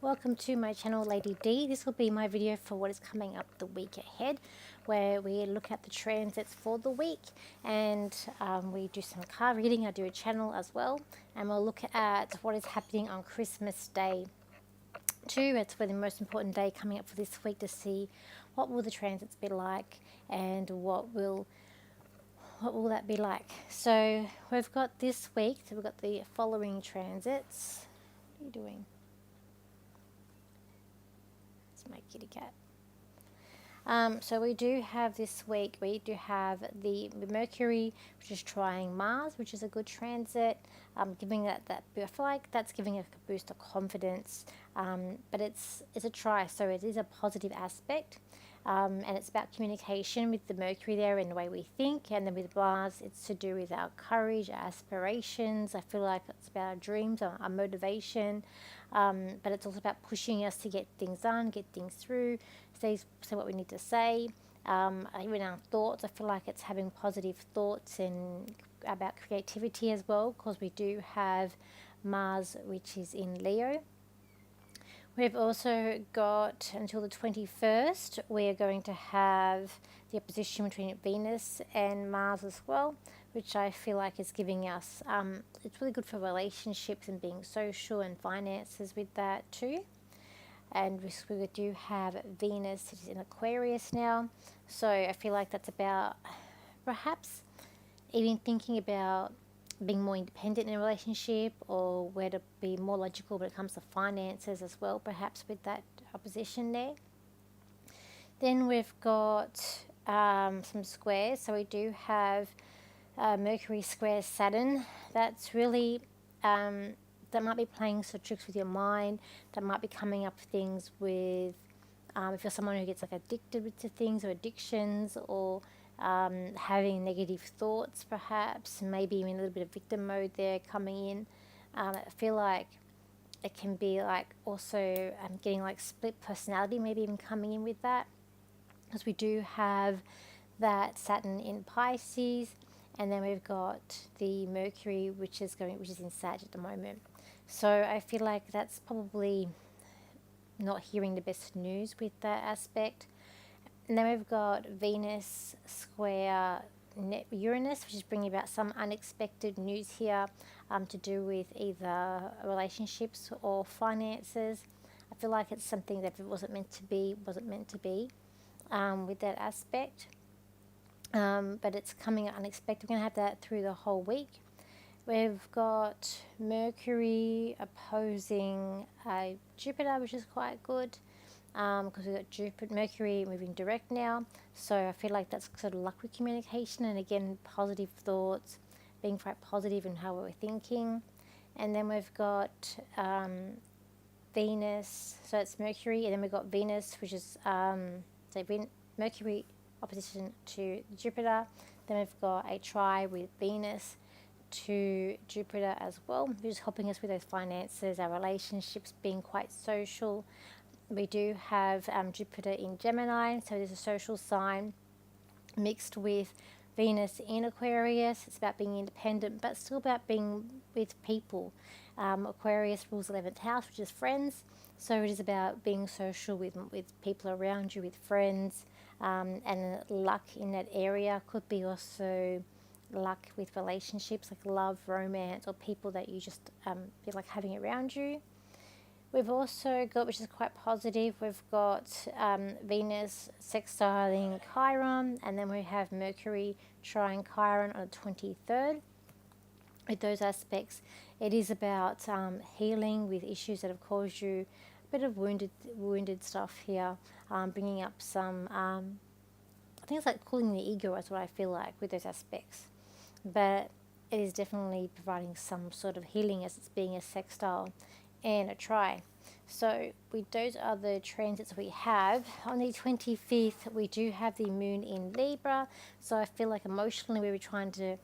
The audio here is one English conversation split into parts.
Welcome to my channel, Lady D. This will be my video for what is coming up the week ahead, where we look at the transits for the week, and we do some card reading. I do a channel as well, and we'll look at what is happening on Christmas Day too. It's the most important day coming up for this week, to see what will the transits be like and what will that be like. So we've got this week, so we've got the following transits. What are you doing? My kitty cat. So we do have this week, we do have the Mercury, which is trying Mars, which is a good transit, giving that I feel like that's giving a boost of confidence, but it's a try, so it is a positive aspect, and it's about communication with the Mercury there and the way we think, and then with Mars it's to do with our courage, our aspirations. I feel like it's about our dreams, our motivation, but it's also about pushing us to get things done, get things through, say what we need to say. Even our thoughts, I feel like it's having positive thoughts and about creativity as well, because we do have Mars, which is in Leo. We've also got until the 21st, we're going to have the opposition between Venus and Mars as well, which I feel like is giving us, it's really good for relationships and being social and finances with that too. And we do have Venus, it is in Aquarius now, so I feel like that's about perhaps even thinking about being more independent in a relationship, or where to be more logical when it comes to finances as well, perhaps with that opposition there. Then we've got some squares. So we do have Mercury square Saturn. That's really that might be playing some tricks with your mind, that might be coming up things with if you're someone who gets like addicted to things or addictions, or having negative thoughts, perhaps maybe even a little bit of victim mode there coming in. I feel like it can be like also getting like split personality, maybe even coming in with that, because we do have that Saturn in Pisces, and then we've got the Mercury, which is in Sag at the moment. So I feel like that's probably not hearing the best news with that aspect. And then we've got Venus square Uranus, which is bringing about some unexpected news here, to do with either relationships or finances. I feel like it's something that if it wasn't meant to be, with that aspect. But it's coming unexpected. We're going to have that through the whole week. We've got Mercury opposing Jupiter, which is quite good, because we've got Mercury moving direct now. So I feel like that's sort of luck with communication, and again, positive thoughts, being quite positive in how we're thinking. And then we've got Venus, so it's Mercury, and then we've got Venus, which is Mercury opposition to Jupiter. Then we've got a try with Venus to Jupiter as well, which is helping us with those finances, our relationships, being quite social. We do have Jupiter in Gemini, so there's a social sign mixed with Venus in Aquarius. It's about being independent, but still about being with people. Aquarius rules 11th house, which is friends, so it is about being social with people around you, with friends, and luck in that area could be also luck with relationships, like love, romance, or people that you just feel like having around you. We've also got, which is quite positive, we've got Venus sextiling Chiron, and then we have Mercury trying Chiron on the 23rd. With those aspects, it is about healing with issues that have caused you a bit of wounded stuff here, bringing up some, I think it's like cooling the ego, is what I feel like with those aspects. But it is definitely providing some sort of healing, as it's being a sextile and a try. So those are the transits we have. On the 25th, we do have the moon in Libra. So I feel like emotionally we were trying to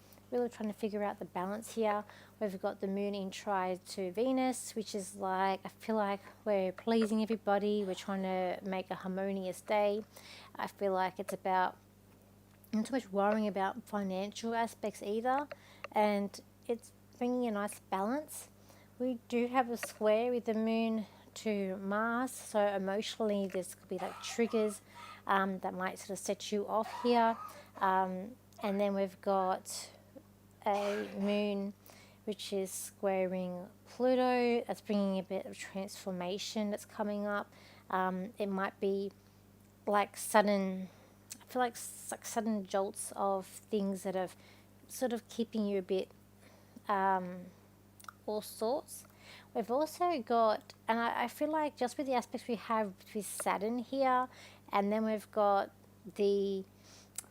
figure out the balance here. We've got the moon in try to Venus, which is like, I feel like we're pleasing everybody. We're trying to make a harmonious day. I feel like it's about not too much worrying about financial aspects either, and it's bringing a nice balance. We do have a square with the moon to Mars. So emotionally, this could be like triggers that might sort of set you off here. And then we've got a moon which is squaring Pluto. That's bringing a bit of transformation that's coming up. It might be like sudden, I feel like sudden jolts of things that are sort of keeping you a bit all sorts. We've also got, and I feel like just with the aspects we have with Saturn here, and then we've got the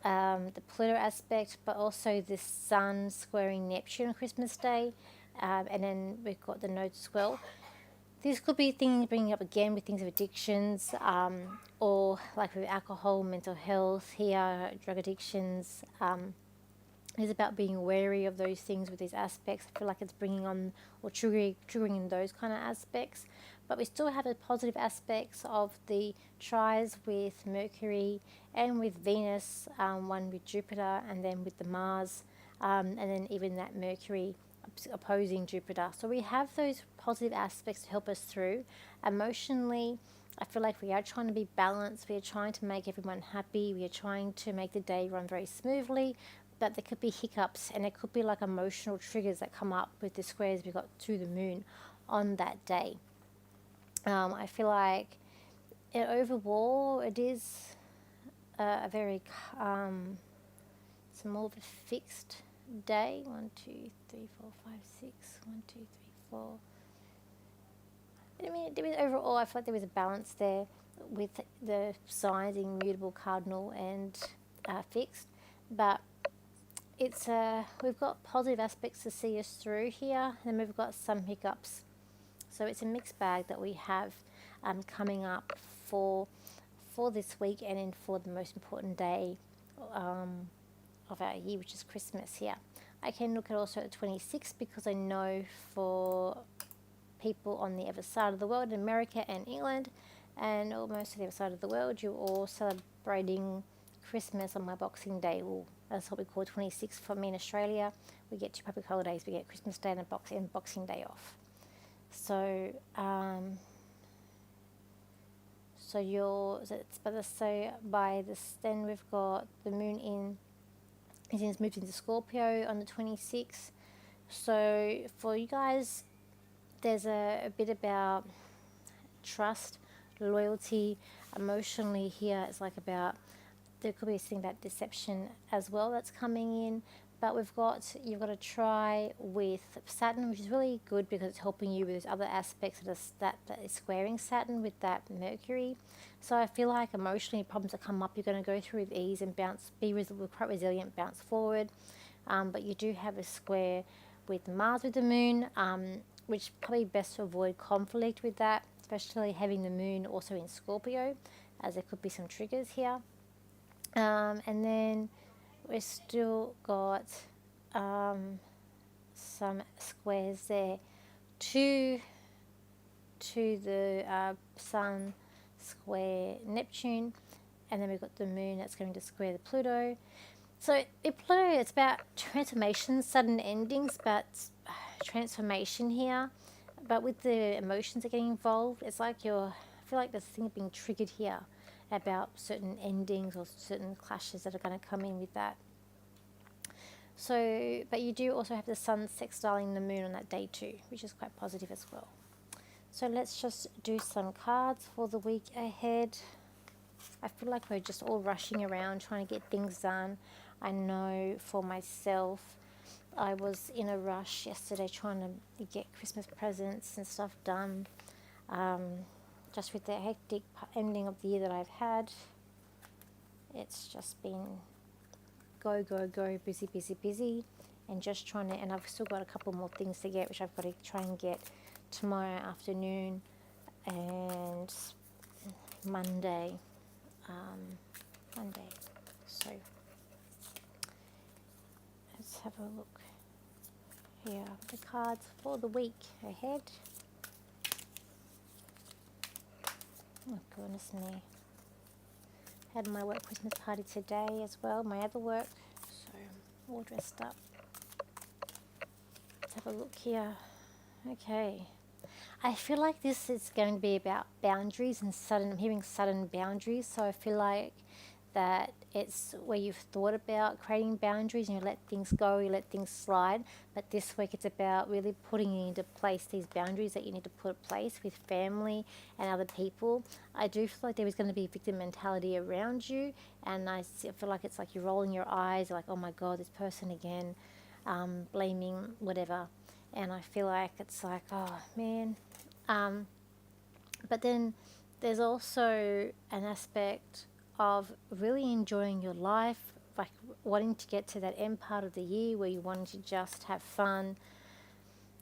Pluto aspect, but also the Sun squaring Neptune on Christmas Day, and then we've got the nodes as well. These could be things bringing up again with things of addictions, or like with alcohol, mental health here, drug addictions. It's about being wary of those things with these aspects. I feel like it's bringing on or triggering in those kind of aspects. But we still have the positive aspects of the tries with Mercury and with Venus, one with Jupiter and then with the Mars, and then even that Mercury opposing Jupiter. So we have those positive aspects to help us through. Emotionally, I feel like we are trying to be balanced. We are trying to make everyone happy. We are trying to make the day run very smoothly. But there could be hiccups, and it could be like emotional triggers that come up with the squares we got to the moon on that day. I feel like overall it is a very it's more of a fixed day. 1, 2, 3, 4, 5, 6. 1, 2, 3, 4. I mean, overall, I feel like there was a balance there with the signs in mutable, cardinal, and fixed. But it's we've got positive aspects to see us through here, and we've got some hiccups. So it's a mixed bag that we have coming up for this week, and then for the most important day of our year, which is Christmas here. I can look at also at 26 because I know for people on the other side of the world, in America and England, and almost the other side of the world, you're all celebrating Christmas on my Boxing Day. Well, that's what we call 26 for me in Australia. We get 2 public holidays. We get Christmas Day and Boxing Day off. So, by this, then we've got the moon it's moved into Scorpio on the 26th. So for you guys, there's a bit about trust, loyalty, emotionally here. It's like about, there could be a thing about deception as well that's coming in. But you've got to try with Saturn, which is really good because it's helping you with those other aspects that is squaring Saturn with that Mercury. So I feel like emotionally problems that come up, you're going to go through with ease and be quite resilient, bounce forward. But you do have a square with Mars with the moon, which probably best to avoid conflict with that, especially having the moon also in Scorpio, as there could be some triggers here. And then we've still got some squares there to the Sun square Neptune, and then we've got the moon that's going to square the Pluto. So Pluto, it's about transformation, sudden endings, but transformation here. But with the emotions that are getting involved, it's like I feel like there's things being triggered here about certain endings or certain clashes that are going to come in with that. So, but you do also have the Sun sextiling the moon on that day too, which is quite positive as well. So let's just do some cards for the week ahead. I feel like we're just all rushing around trying to get things done. I know for myself, I was in a rush yesterday trying to get Christmas presents and stuff done. Just with the hectic ending of the year that I've had, it's just been go, busy, and just trying to, and I've still got a couple more things to get, which I've got to try and get tomorrow afternoon and Monday. So let's have a look here, the cards for the week ahead. Oh goodness me. Had my work Christmas party today as well, my other work, so all dressed up. Let's have a look here. Okay, I feel like this is going to be about boundaries and sudden, I'm hearing sudden boundaries. So I feel like that it's where you've thought about creating boundaries and you let things go, you let things slide. But this week it's about really putting into place these boundaries that you need to put in place with family and other people. I do feel like there is going to be a victim mentality around you, and feel like it's like you're rolling your eyes, like, oh my God, this person again, blaming whatever. And I feel like it's like, oh man. But then there's also an aspect of really enjoying your life, like wanting to get to that end part of the year where you want to just have fun.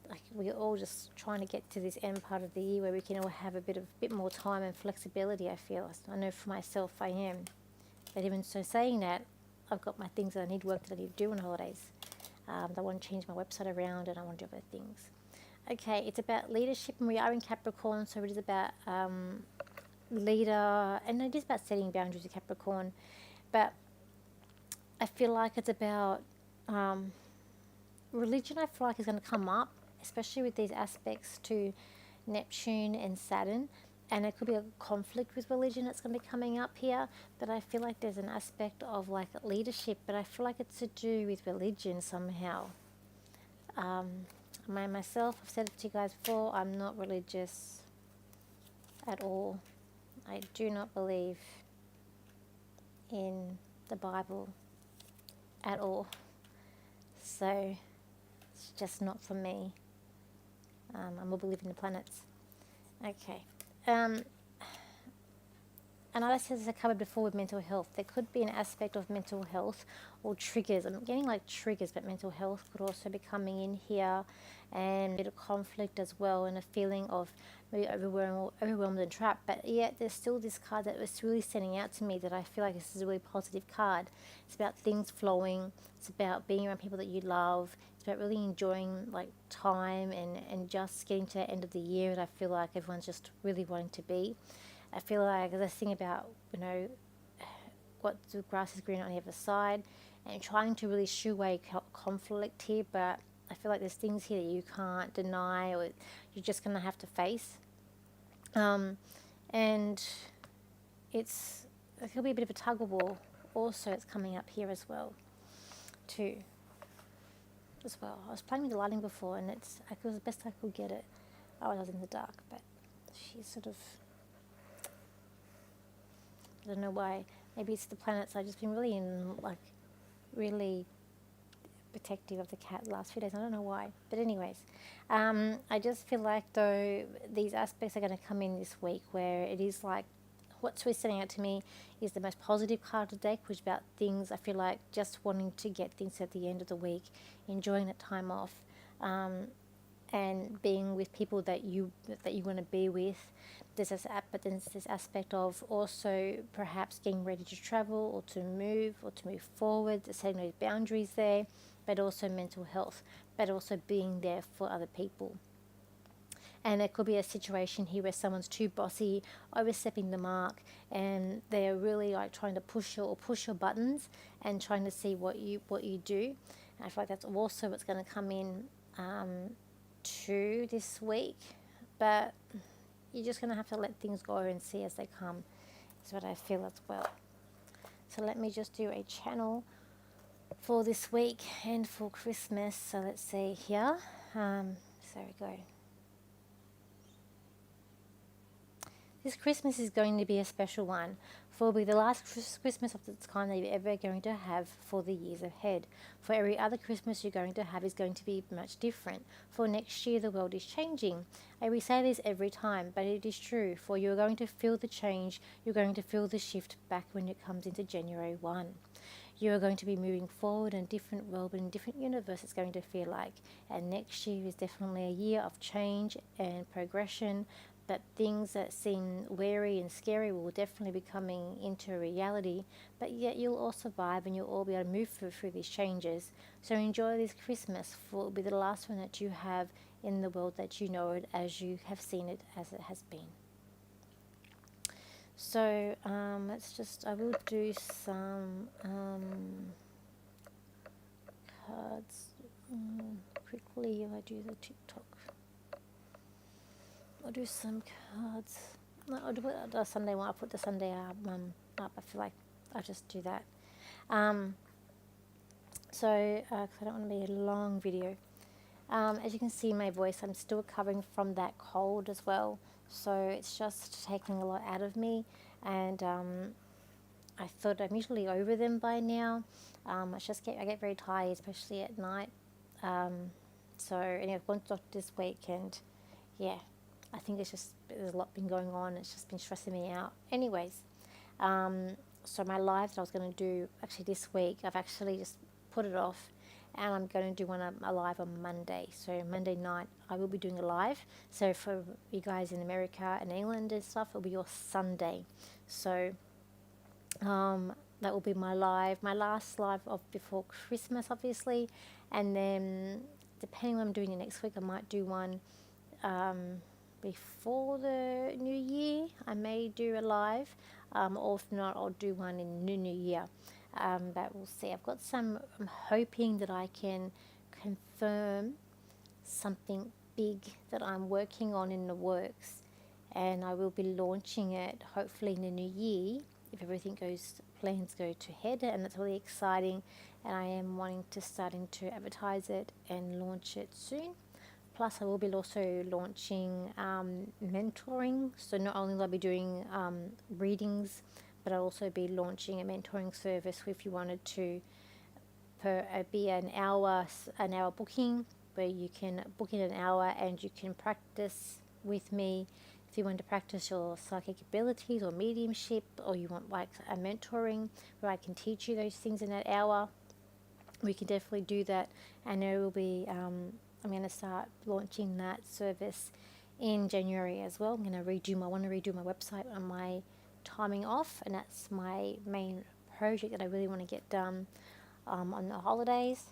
Like we're all just trying to get to this end part of the year where we can all have a bit more time and flexibility. I know for myself I am. But even so, saying that, I've got my things that I need work that I need to do on holidays. I want to change my website around and I want to do other things. Okay, it's about leadership, and we are in Capricorn, so it is about leader, and it is about setting boundaries with Capricorn. But I feel like it's about religion. I feel like is going to come up, especially with these aspects to Neptune and Saturn, and it could be a conflict with religion that's going to be coming up here. But I feel like there's an aspect of like leadership, but I feel like it's to do with religion somehow. Myself, I've said it to you guys before, I'm not religious at all. I do not believe in the Bible at all. So it's just not for me. I more believe in the planets. Okay. And as I covered before with mental health, there could be an aspect of mental health or triggers. I'm getting like triggers, but mental health could also be coming in here, and a bit of conflict as well, and a feeling of maybe overwhelmed and trapped. But yet there's still this card that was really standing out to me that I feel like this is a really positive card. It's about things flowing. It's about being around people that you love. It's about really enjoying like time and just getting to the end of the year. And I feel like everyone's just really wanting to be. I feel like this thing about, what the grass is green on the other side, and trying to really shoo away conflict here, but I feel like there's things here that you can't deny or you're just going to have to face. And it could be a bit of a tug of war also. It's coming up here as well, too. As well. I was playing with the lighting before, and it was the best I could get it. I was in the dark, but she's sort of... I don't know why. Maybe it's the planets. I've just been really protective of the cat the last few days. I don't know why. But anyways, I just feel like though these aspects are going to come in this week where it is like what's really standing out to me is the most positive card of the deck, which is about things I feel like just wanting to get things at the end of the week, enjoying that time off, and being with people that you want to be with. But then there's this aspect of also perhaps getting ready to travel or to move forward, setting those boundaries there, but also mental health, but also being there for other people. And it could be a situation here where someone's too bossy, overstepping the mark, and they're really like trying to push your buttons and trying to see what you do. And I feel like that's also what's going to come in to this week. But you're just going to have to let things go and see as they come, is what I feel as well. So let me just do a channel for this week and for Christmas. So let's see here. So we go. This Christmas is going to be a special one, for it will be the last Christmas of its kind that you're ever going to have for the years ahead. For every other Christmas you're going to have is going to be much different. For next year the world is changing. We say this every time, but it is true, for you're going to feel the change, you're going to feel the shift back when it comes into January 1. You are going to be moving forward in a different world, but in a different universe it's going to feel like. And next year is definitely a year of change and progression, but things that seem wary and scary will definitely be coming into reality, but yet you'll all survive and you'll all be able to move through these changes. So enjoy this Christmas, for it will be the last one that you have in the world that you know it as you have seen it as it has been. So I will do some cards quickly if I do the TikTok. I'll do some cards. No, I'll do it the Sunday one. I'll put the Sunday up. I feel like I'll just do that. So, 'cause I don't want to be a long video. As you can see my voice, I'm still recovering from that cold as well. So it's just taking a lot out of me. And I thought I'm usually over them by now. I get very tired, especially at night. So anyway, I've gone to the doctor this week, and yeah, I think there's a lot been going on. It's just been stressing me out. Anyways, so my live that I was going to do actually this week, I've actually just put it off, and I'm going to do a live on Monday. So Monday night I will be doing a live. So for you guys in America and England and stuff, it'll be your Sunday. So that will be my last live of before Christmas, obviously, and then depending on what I'm doing next week, I might do one before the New Year. I may do a live, or if not, I'll do one in the New Year. But we'll see. I'm hoping that I can confirm something big that I'm working on in the works, and I will be launching it hopefully in the new year if plans go to head, and that's really exciting. And I am wanting to starting to advertise it and launch it soon. Plus, I will be also launching mentoring. So not only will I be doing readings, but I'll also be launching a mentoring service if you wanted to be an hour booking, where you can book in an hour and you can practice with me. If you want to practice your psychic abilities or mediumship, or you want like a mentoring where I can teach you those things in that hour, we can definitely do that. And there will be I'm going to start launching that service in January as well. I'm going to want to redo my website on my timing off, and that's my main project that I really want to get done on the holidays.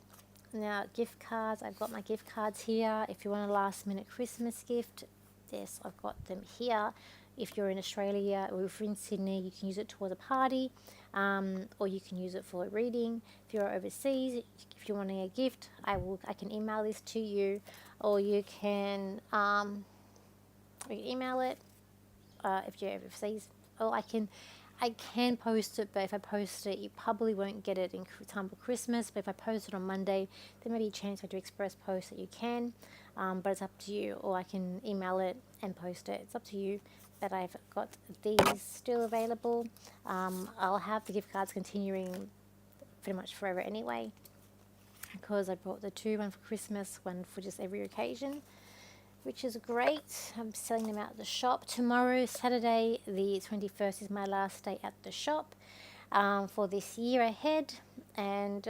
Now, gift cards, I've got my gift cards here. If you want a last minute Christmas gift, yes, I've got them here. If you're in Australia or if you're in Sydney, you can use it towards a party, or you can use it for a reading. If you're overseas, if you're wanting a gift, I can email this to you, or you can email it if you're overseas. Or I can post it, but if I post it, you probably won't get it in time for Christmas. But if I post it on Monday, there may be a chance I do express post that you can, but it's up to you. Or I can email it and post it. It's up to you. But I've got these still available. I'll have the gift cards continuing pretty much forever anyway, because I brought the two, one for Christmas, one for just every occasion, which is great. I'm selling them out at the shop. Tomorrow, Saturday, the 21st, is my last day at the shop for this year ahead. And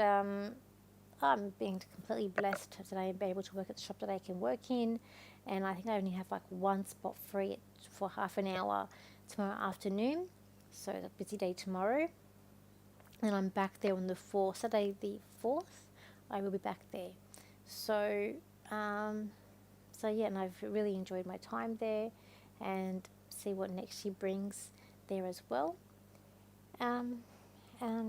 I'm being completely blessed that I'm able to work at the shop that I can work in. And I think I only have like one spot free for half an hour tomorrow afternoon. So it's a busy day tomorrow. And I'm back there on the 4th, Saturday the 4th. I will be back there. So yeah, and I've really enjoyed my time there, and see what next year brings there as well. And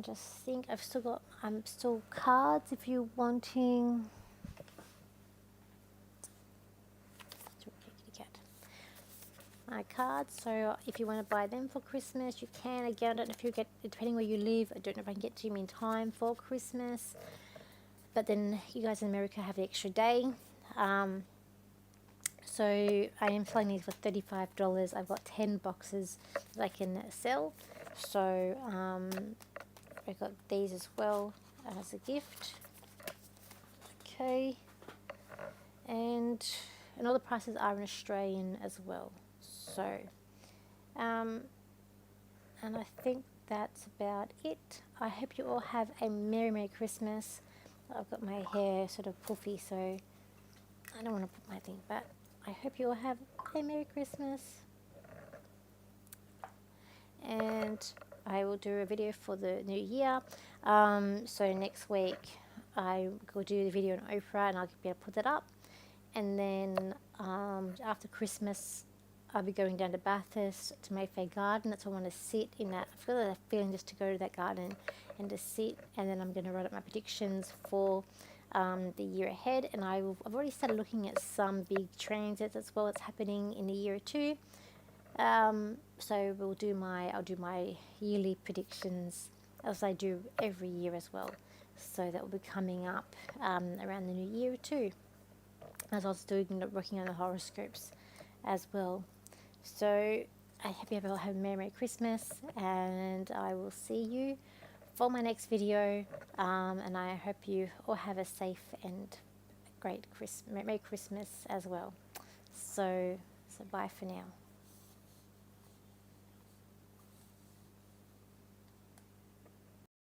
just think I'm still cards if you're wanting. My cards, so if you want to buy them for Christmas, you can. Again, I don't know if you get, depending where you live, I don't know if I can get to you in time for Christmas, but then you guys in America have the extra day. So I am selling these for $35. I've got 10 boxes that I can sell. So I got these as well as a gift. Okay, and all the prices are in Australian as well. So, and I think that's about it. I hope you all have a Merry Christmas. I've got my hair sort of puffy, so I don't want to put my thing back. I hope you all have a Merry Christmas. And I will do a video for the new year. So next week I will do the video on Oprah, and I'll be able to put that up. And then after Christmas, I'll be going down to Bathurst to Mayfair Garden. That's where I want to sit in that. I feel that feeling just to go to that garden and to sit. And then I'm going to write up my predictions for the year ahead, and I've already started looking at some big transits as well that's happening in the year too. So I'll do my yearly predictions as I do every year as well. So that will be coming up around the new year too, as I was working on the horoscopes as well. So I hope you have a Merry Christmas, and I will see you for my next video. And I hope you all have a safe and great Merry Christmas as well. So bye for now.